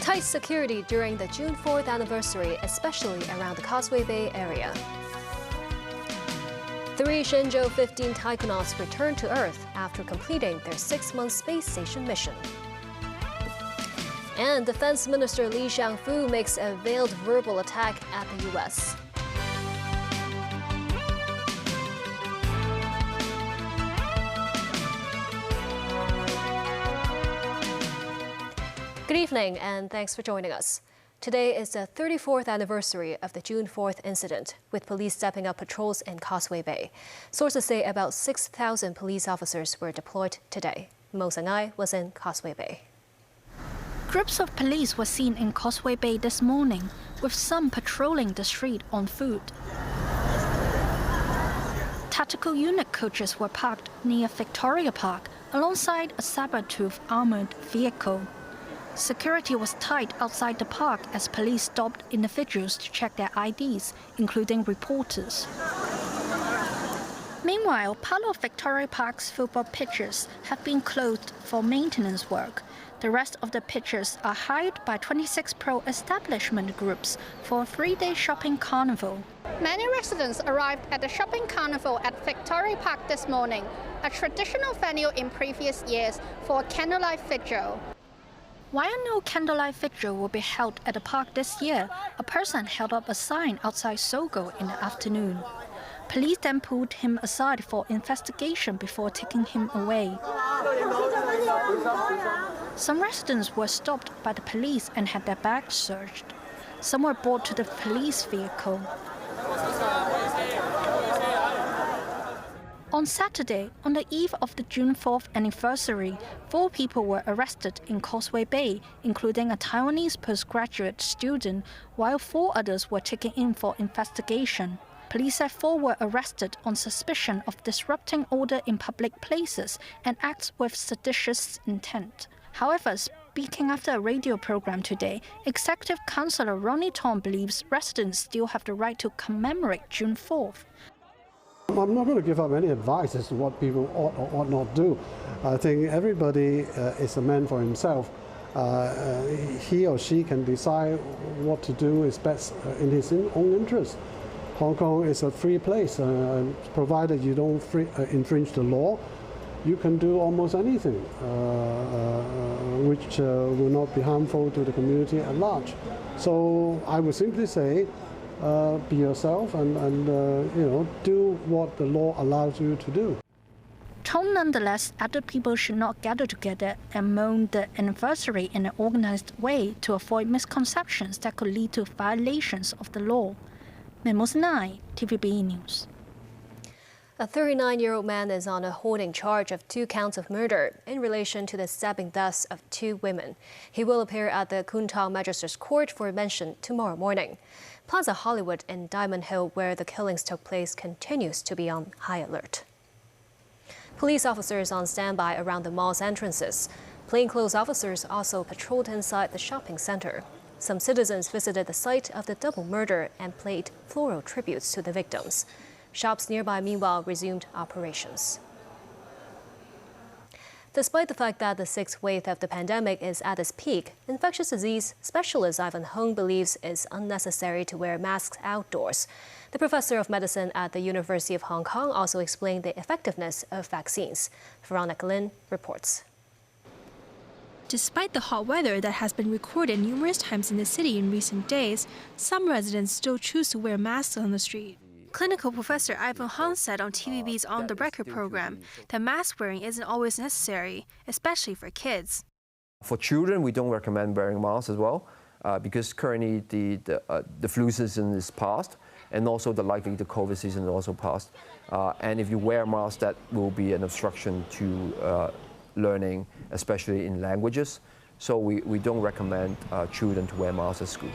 Tight security during the June 4th anniversary, especially around the Causeway Bay area. 3 Shenzhou 15 taikonauts returned to Earth after completing their 6-month space station mission. And Defense Minister Li Shangfu makes a veiled verbal attack at the U.S. Good evening, and thanks for joining us. Today is the 34th anniversary of the June 4th incident, with police stepping up patrols in Causeway Bay. Sources say about 6,000 police officers were deployed today. Mo Sang-ai was in Causeway Bay. Groups of police were seen in Causeway Bay this morning, with some patrolling the street on foot. Tactical unit coaches were parked near Victoria Park, alongside a saber-tooth armored vehicle. Security was tight outside the park as police stopped individuals to check their IDs, including reporters. Meanwhile, part of Victoria Park's football pitches have been closed for maintenance work. The rest of the pitches are hired by 26 pro-establishment groups for a 3-day shopping carnival. Many residents arrived at the shopping carnival at Victoria Park this morning, a traditional venue in previous years for a candlelight vigil. While no candlelight vigil will be held at the park this year, a person held up a sign outside Sogo in the afternoon. Police then pulled him aside for investigation before taking him away. Some residents were stopped by the police and had their bags searched. Some were brought to the police vehicle. On Saturday, on the eve of the June 4th anniversary, 4 people were arrested in Causeway Bay, including a Taiwanese postgraduate student, while 4 others were taken in for investigation. Police said 4 were arrested on suspicion of disrupting order in public places and acts with seditious intent. However, speaking after a radio program today, Executive Councillor Ronnie Tong believes residents still have the right to commemorate June 4th. I'm not going to give up any advice as to what people ought or ought not do. I think everybody is a man for himself. He or she can decide what to do is best in his own interest. Hong Kong is a free place, provided you don't infringe the law. You can do almost anything which will not be harmful to the community at large. So I would simply say, be yourself and do what the law allows you to do. Tong nonetheless added people should not gather together and mourn the anniversary in an organized way to avoid misconceptions that could lead to violations of the law. Mo Sang-ai, TVB News. A 39-year-old man is on a holding charge of 2 counts of murder in relation to the stabbing deaths of 2 women. He will appear at the Kwun Tong Magistrates Court for mention tomorrow morning. Plaza Hollywood in Diamond Hill, where the killings took place, continues to be on high alert. Police officers on standby around the mall's entrances. Plainclothes officers also patrolled inside the shopping center. Some citizens visited the site of the double murder and paid floral tributes to the victims. Shops nearby, meanwhile, resumed operations. Despite the fact that the 6th wave of the pandemic is at its peak, infectious disease specialist Ivan Hung believes it's unnecessary to wear masks outdoors. The professor of medicine at the University of Hong Kong also explained the effectiveness of vaccines. Veronica Lin reports. Despite the hot weather that has been recorded numerous times in the city in recent days, some residents still choose to wear masks on the street. Clinical Professor Ivan Hung said on TVB's On the Record program that mask wearing isn't always necessary, especially for kids. For children, we don't recommend wearing masks as well, because currently the flu season is past, and also the COVID season is also past. And if you wear a mask, that will be an obstruction to learning, especially in languages. So we don't recommend children to wear masks at school.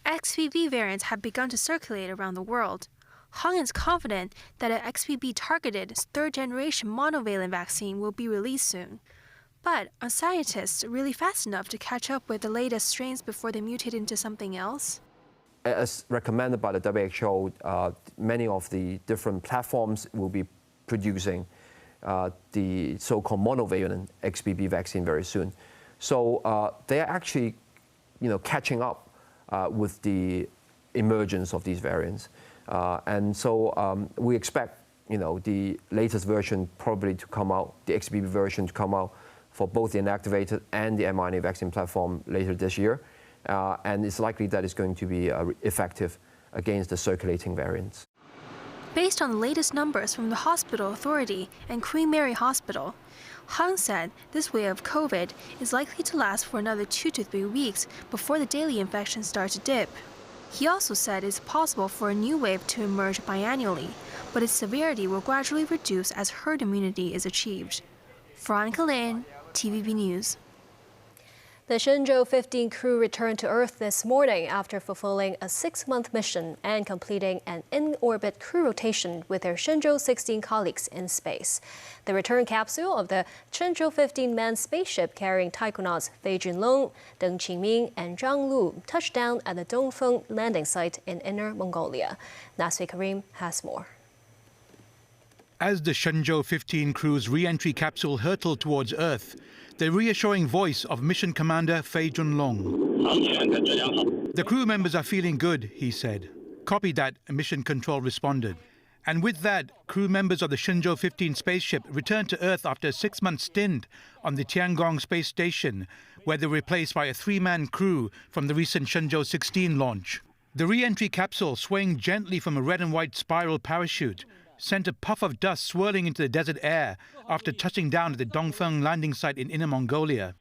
XBB variants have begun to circulate around the world. Hung is confident that an XBB-targeted 3rd-generation monovalent vaccine will be released soon. But are scientists really fast enough to catch up with the latest strains before they mutate into something else? As recommended by the WHO, many of the different platforms will be producing the so-called monovalent XBB vaccine very soon. So they are actually, catching up with the emergence of these variants. And so we expect, the latest version probably to come out, the XBB version to come out for both the inactivated and the mRNA vaccine platform later this year. And it's likely that it's going to be effective against the circulating variants. Based on the latest numbers from the hospital authority and Queen Mary Hospital, Hung said this wave of COVID is likely to last for another 2 to 3 weeks before the daily infections start to dip. He also said it's possible for a new wave to emerge biannually, but its severity will gradually reduce as herd immunity is achieved. Veronica Lin, TVB News. The Shenzhou 15 crew returned to Earth this morning after fulfilling a 6-month mission and completing an in-orbit crew rotation with their Shenzhou 16 colleagues in space. The return capsule of the Shenzhou 15 manned spaceship carrying taikonauts Fei Junlong, Deng Qingming, and Zhang Lu touched down at the Dongfeng landing site in Inner Mongolia. Nasri Karim has more. As the Shenzhou 15 crew's re-entry capsule hurtled towards Earth, the reassuring voice of Mission Commander Fei Junlong. The crew members are feeling good, he said. Copy that, Mission Control responded. And with that, crew members of the Shenzhou 15 spaceship returned to Earth after a 6-month stint on the Tiangong space station, where they were replaced by a 3-man crew from the recent Shenzhou 16 launch. The re-entry capsule, swaying gently from a red and white spiral parachute, sent a puff of dust swirling into the desert air after touching down at the Dongfeng landing site in Inner Mongolia.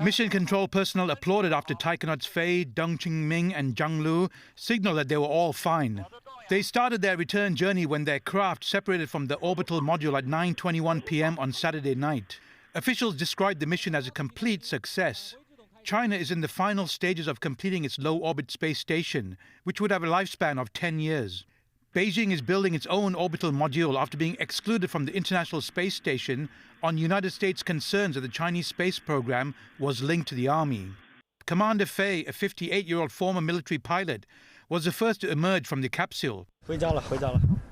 Mission Control personnel applauded after taikonauts Fei, Deng Qingming and Zhang Lu signaled that they were all fine. They started their return journey when their craft separated from the orbital module at 9:21 p.m. on Saturday night. Officials described the mission as a complete success. China is in the final stages of completing its low-orbit space station, which would have a lifespan of 10 years. Beijing is building its own orbital module after being excluded from the International Space Station on United States concerns that the Chinese space program was linked to the army. Commander Fei, a 58-year-old former military pilot, was the first to emerge from the capsule.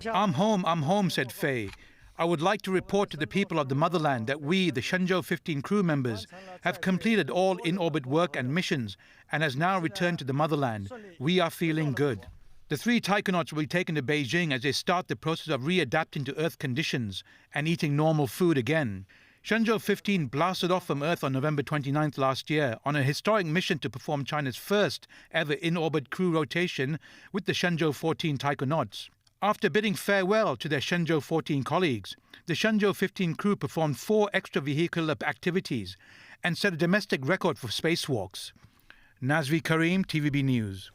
I'm home, said Fei. I would like to report to the people of the motherland that we, the Shenzhou 15 crew members, have completed all in-orbit work and missions and has now returned to the motherland. We are feeling good. The 3 taikonauts will be taken to Beijing as they start the process of readapting to Earth conditions and eating normal food again. Shenzhou 15 blasted off from Earth on November 29th last year on a historic mission to perform China's first ever in-orbit crew rotation with the Shenzhou 14 taikonauts. After bidding farewell to their Shenzhou 14 colleagues, the Shenzhou 15 crew performed 4 extravehicular activities and set a domestic record for spacewalks. Nasri Karim, TVB News.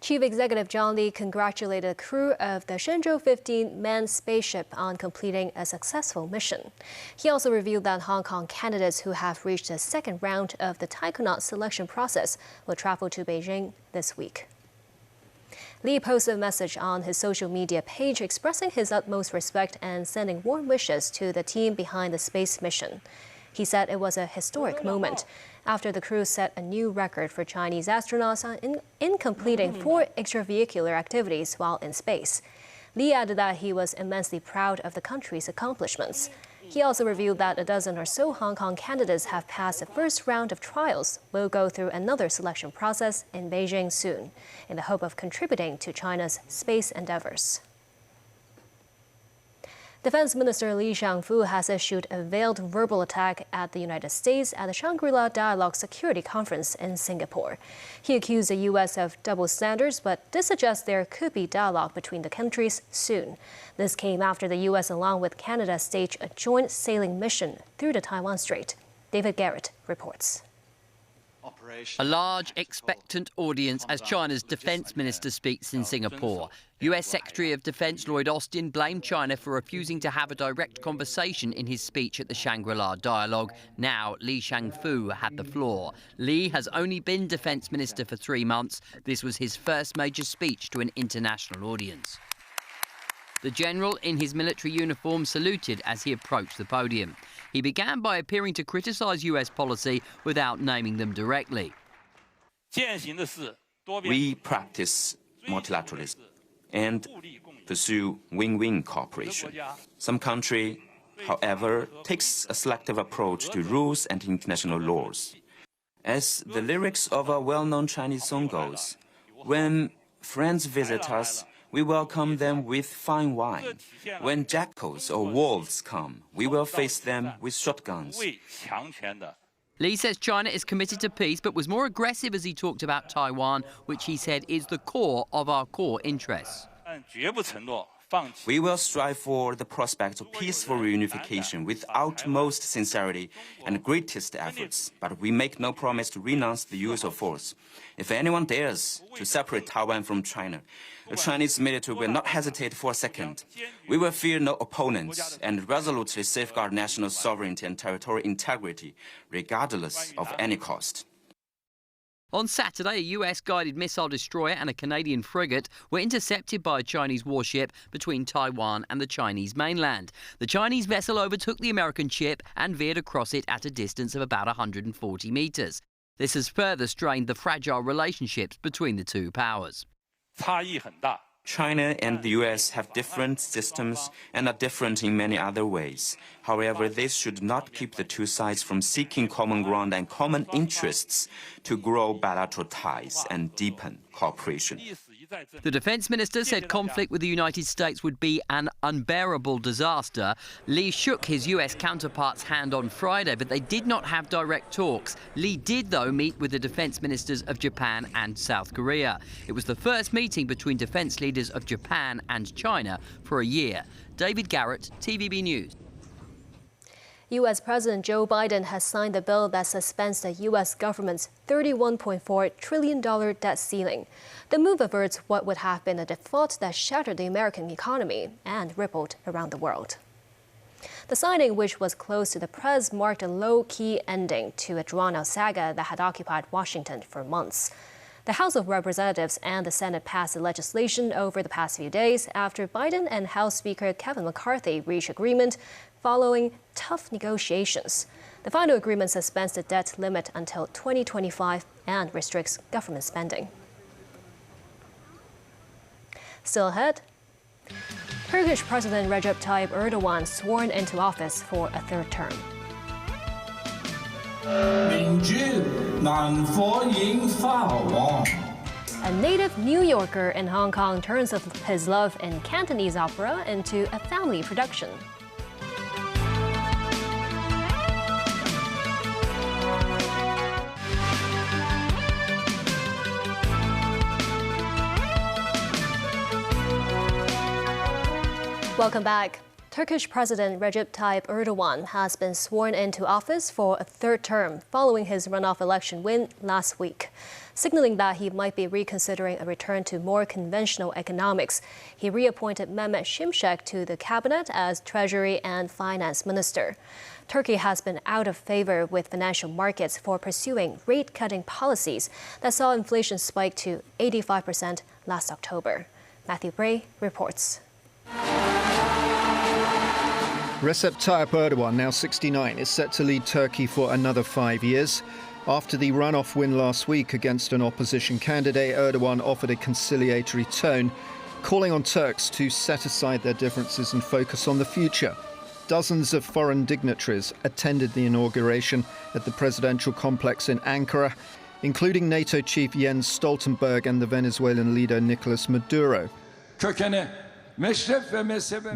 Chief Executive John Lee congratulated the crew of the Shenzhou 15 manned spaceship on completing a successful mission. He also revealed that Hong Kong candidates who have reached the 2nd round of the taikonaut selection process will travel to Beijing this week. Lee posted a message on his social media page expressing his utmost respect and sending warm wishes to the team behind the space mission. He said it was a historic moment after the crew set a new record for Chinese astronauts in completing 4 extravehicular activities while in space. Lee added that he was immensely proud of the country's accomplishments. He also revealed that a dozen or so Hong Kong candidates have passed the first round of trials, will go through another selection process in Beijing soon, in the hope of contributing to China's space endeavors. Defense Minister Li Shangfu has issued a veiled verbal attack at the United States at the Shangri-La Dialogue Security Conference in Singapore. He accused the U.S. of double standards, but did suggest there could be dialogue between the countries soon. This came after the U.S. along with Canada staged a joint sailing mission through the Taiwan Strait. David Garrett reports. A large, expectant audience as China's defence minister speaks in Singapore. US Secretary of Defence Lloyd Austin blamed China for refusing to have a direct conversation in his speech at the Shangri-La Dialogue. Now, Li Shangfu had the floor. Li has only been Defence Minister for 3 months. This was his first major speech to an international audience. The general in his military uniform saluted as he approached the podium. He began by appearing to criticise US policy without naming them directly. We practice multilateralism and pursue win-win cooperation. Some country, however, takes a selective approach to rules and international laws. As the lyrics of a well-known Chinese song goes, when friends visit us, we welcome them with fine wine. When jackals or wolves come, we will face them with shotguns. Li says China is committed to peace, but was more aggressive as he talked about Taiwan, which he said is the core of our core interests. We will strive for the prospect of peaceful reunification with utmost sincerity and greatest efforts, but we make no promise to renounce the use of force. If anyone dares to separate Taiwan from China, the Chinese military will not hesitate for a second. We will fear no opponents and resolutely safeguard national sovereignty and territorial integrity, regardless of any cost. On Saturday, a US-guided missile destroyer and a Canadian frigate were intercepted by a Chinese warship between Taiwan and the Chinese mainland. The Chinese vessel overtook the American ship and veered across it at a distance of about 140 metres. This has further strained the fragile relationships between the two powers. China and the US have different systems and are different in many other ways. However, this should not keep the two sides from seeking common ground and common interests to grow bilateral ties and deepen cooperation. The defence minister said conflict with the United States would be an unbearable disaster. Li shook his US counterpart's hand on Friday, but they did not have direct talks. Li did, though, meet with the defence ministers of Japan and South Korea. It was the first meeting between defence leaders of Japan and China for a year. David Garrett, TVB News. U.S. President Joe Biden has signed a bill that suspends the U.S. government's $31.4 trillion debt ceiling. The move averts what would have been a default that shattered the American economy and rippled around the world. The signing, which was close to the press, marked a low-key ending to a drawn-out saga that had occupied Washington for months. The House of Representatives and the Senate passed the legislation over the past few days after Biden and House Speaker Kevin McCarthy reached agreement following tough negotiations. The final agreement suspends the debt limit until 2025 and restricts government spending. Still ahead, Turkish President Recep Tayyip Erdogan sworn into office for a third term. A native New Yorker in Hong Kong turns his love in Cantonese Opera into a family production. Welcome back. Turkish President Recep Tayyip Erdogan has been sworn into office for a third term following his runoff election win last week, signaling that he might be reconsidering a return to more conventional economics. He reappointed Mehmet Şimşek to the cabinet as Treasury and Finance Minister. Turkey has been out of favor with financial markets for pursuing rate-cutting policies that saw inflation spike to 85% last October. Matthew Bray reports. Recep Tayyip Erdogan, now 69, is set to lead Turkey for another 5 years. After the runoff win last week against an opposition candidate, Erdogan offered a conciliatory tone, calling on Turks to set aside their differences and focus on the future. Dozens of foreign dignitaries attended the inauguration at the presidential complex in Ankara, including NATO chief Jens Stoltenberg and the Venezuelan leader Nicolas Maduro.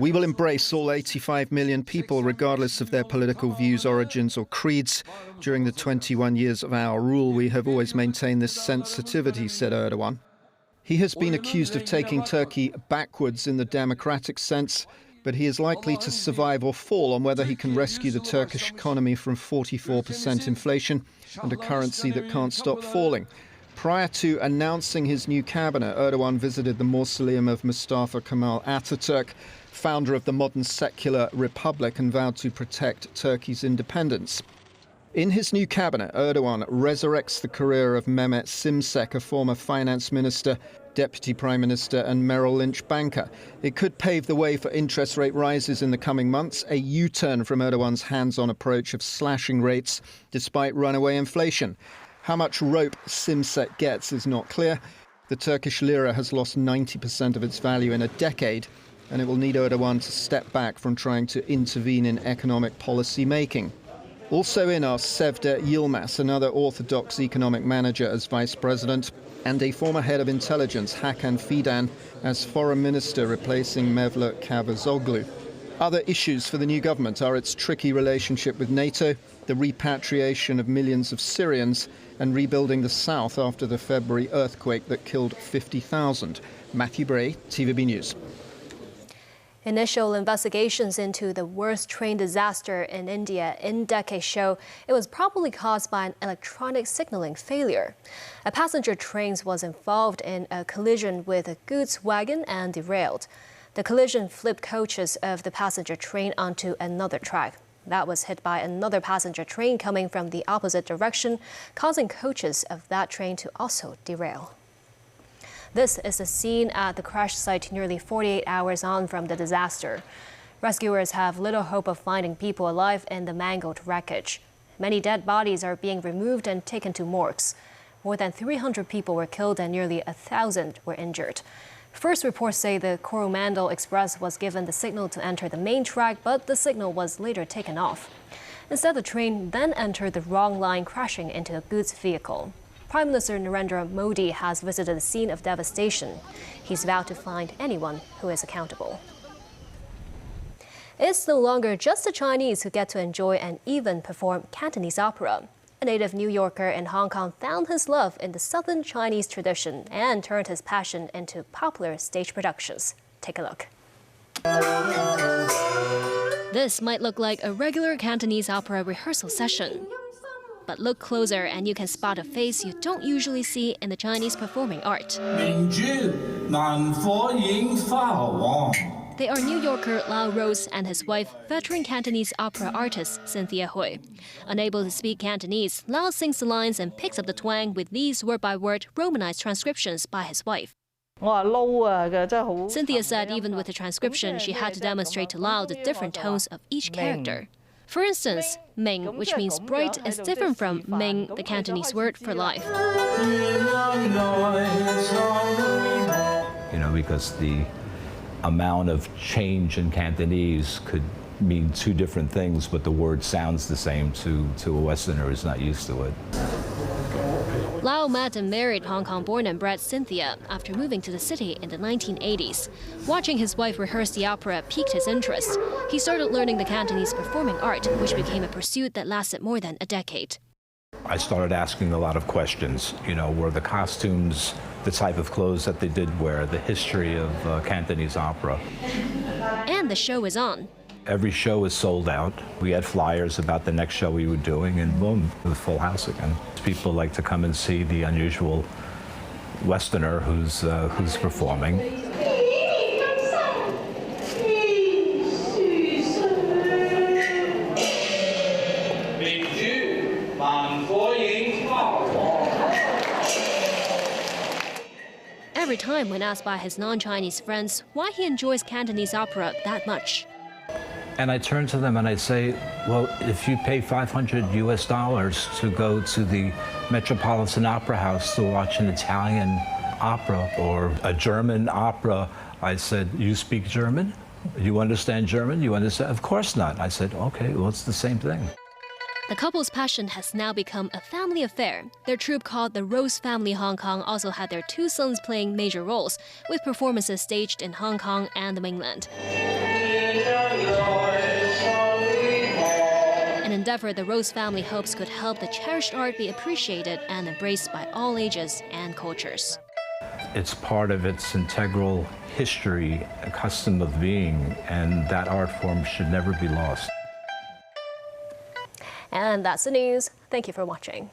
We will embrace all 85 million people, regardless of their political views, origins or creeds. During the 21 years of our rule, we have always maintained this sensitivity, said Erdogan. He has been accused of taking Turkey backwards in the democratic sense, but he is likely to survive or fall on whether he can rescue the Turkish economy from 44% inflation and a currency that can't stop falling. Prior to announcing his new cabinet, Erdogan visited the mausoleum of Mustafa Kemal Ataturk, founder of the modern secular republic, and vowed to protect Turkey's independence. In his new cabinet, Erdogan resurrects the career of Mehmet Şimşek, a former finance minister, deputy prime minister and Merrill Lynch banker. It could pave the way for interest rate rises in the coming months, a U-turn from Erdogan's hands-on approach of slashing rates despite runaway inflation. How much rope Şimşek gets is not clear. The Turkish lira has lost 90% of its value in a decade, and it will need Erdogan to step back from trying to intervene in economic policy making. Also in are Sevde Yilmaz, another orthodox economic manager, as vice president, and a former head of intelligence, Hakan Fidan, as foreign minister, replacing Mevlut Cavusoglu. Other issues for the new government are its tricky relationship with NATO, the repatriation of millions of Syrians, and rebuilding the south after the February earthquake that killed 50,000. Matthew Bray, TVB News. Initial investigations into the worst train disaster in India in decades show it was probably caused by an electronic signaling failure. A passenger train was involved in a collision with a goods wagon and derailed. The collision flipped coaches of the passenger train onto another track. That was hit by another passenger train coming from the opposite direction, causing coaches of that train to also derail. This is the scene at the crash site nearly 48 hours on from the disaster. Rescuers have little hope of finding people alive in the mangled wreckage. Many dead bodies are being removed and taken to morgues. More than 300 people were killed and nearly 1,000 were injured. First reports say the Coromandel Express was given the signal to enter the main track, but the signal was later taken off. Instead, the train then entered the wrong line, crashing into a goods vehicle. Prime Minister Narendra Modi has visited the scene of devastation. He's vowed to find anyone who is accountable. It's no longer just the Chinese who get to enjoy and even perform Cantonese opera. A native New Yorker in Hong Kong found his love in the Southern Chinese tradition and turned his passion into popular stage productions. Take a look. This might look like a regular Cantonese opera rehearsal session. But look closer and you can spot a face you don't usually see in the Chinese performing art. They are New Yorker Lao Rose and his wife, veteran Cantonese opera artist Cynthia Hui. Unable to speak Cantonese, Lao sings the lines and picks up the twang with these word-by-word Romanized transcriptions by his wife. Cynthia said even with the transcription, she had to demonstrate to Lao the different tones of each character. For instance, Ming, which means bright, is different from Ming, the Cantonese word for life. Because the amount of change in Cantonese could mean two different things, but the word sounds the same to a Westerner who's not used to it. Lao met and married Hong Kong-born and bred Cynthia after moving to the city in the 1980s. Watching his wife rehearse the opera piqued his interest. He started learning the Cantonese performing art, which became a pursuit that lasted more than a decade. I started asking a lot of questions. Were the costumes the type of clothes that they did wear, the history of Cantonese opera. And the show is on. Every show is sold out. We had flyers about the next show we were doing, and boom, the full house again. People like to come and see the unusual Westerner who's performing. Every time when asked by his non-Chinese friends why he enjoys Cantonese opera that much. And I turn to them and I say, well, if you pay $500 US to go to the Metropolitan Opera House to watch an Italian opera or a German opera, I said, you speak German? You understand German? You understand? Of course not. I said, okay, well, it's the same thing. The couple's passion has now become a family affair. Their troupe called the Rose Family Hong Kong also had their two sons playing major roles, with performances staged in Hong Kong and the mainland. An endeavor the Rose family hopes could help the cherished art be appreciated and embraced by all ages and cultures. It's part of its integral history, a custom of being, and that art form should never be lost. And that's the news. Thank you for watching.